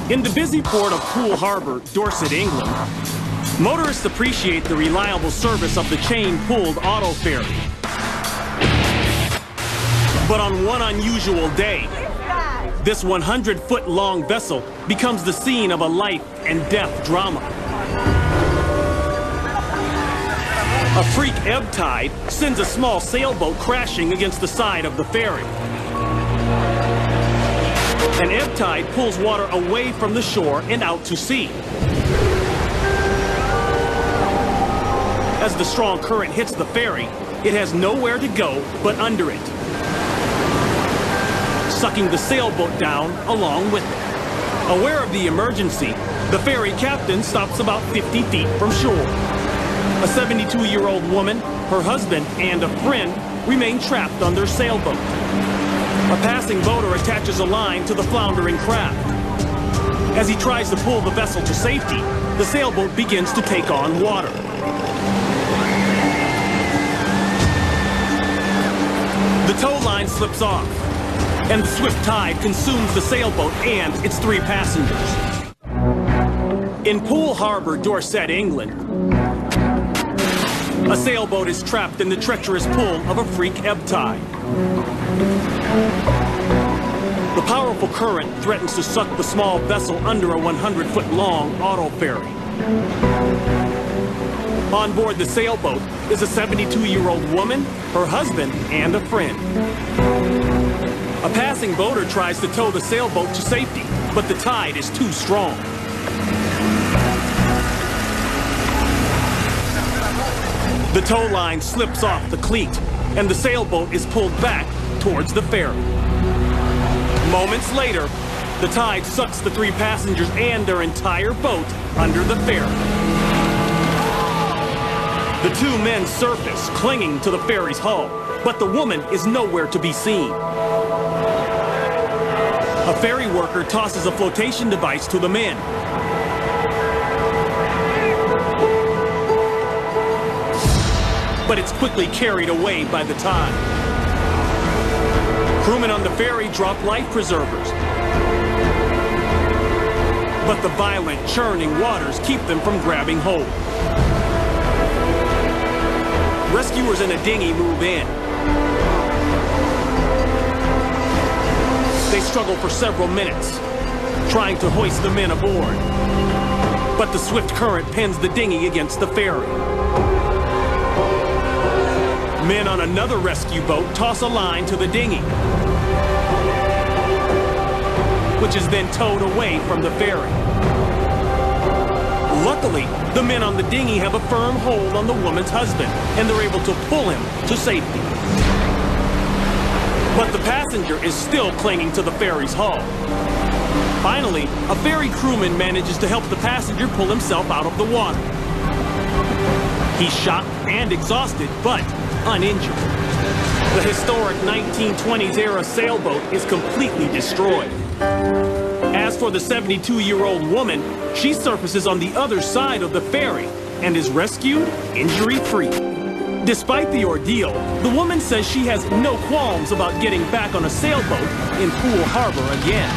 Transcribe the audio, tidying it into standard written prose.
In the busy port of Poole Harbour, Dorset, England, motorists appreciate the reliable service of the chain-pulled auto ferry. But on one unusual day, this 100-foot-long vessel becomes the scene of a life and death drama. A freak ebb tide sends a small sailboat crashing against the side of the ferry. An ebb tide pulls water away from the shore and out to sea. As the strong current hits the ferry, it has nowhere to go but under it, sucking the sailboat down along with it. Aware of the emergency, the ferry captain stops about 50 feet from shore. A 72-year-old woman, her husband, and a friend remain trapped on their sailboat. A passing boater attaches a line to the floundering craft. As he tries to pull the vessel to safety, the sailboat begins to take on water. The tow line slips off, and the swift tide consumes the sailboat and its 3 passengers. In Poole Harbour, Dorset, England, a sailboat is trapped in the treacherous pull of a freak ebb tide. The powerful current threatens to suck the small vessel under a 100-foot-long auto ferry. On board the sailboat is a 72-year-old woman, her husband, and a friend. A passing boater tries to tow the sailboat to safety, but the tide is too strong. The tow line slips off the cleat, and the sailboat is pulled back towards the ferry. Moments later, the tide sucks the 3 passengers and their entire boat under the ferry. The 2 men surface, clinging to the ferry's hull, but the woman is nowhere to be seen. A ferry worker tosses a flotation device to the men. But it's quickly carried away by the tide. Crewmen on the ferry drop life preservers, but the violent, churning waters keep them from grabbing hold. Rescuers in a dinghy move in. They struggle for several minutes, trying to hoist the men aboard, but the swift current pins the dinghy against the ferry. Men on another rescue boat toss a line to the dinghy, which is then towed away from the ferry. Luckily, the men on the dinghy have a firm hold on the woman's husband, and they're able to pull him to safety. But the passenger is still clinging to the ferry's hull. Finally, a ferry crewman manages to help the passenger pull himself out of the water. He's shocked and exhausted, but uninjured. The historic 1920s-era sailboat is completely destroyed. As for the 72-year-old woman, she surfaces on the other side of the ferry and is rescued injury-free. Despite the ordeal, the woman says she has no qualms about getting back on a sailboat in Poole Harbour again.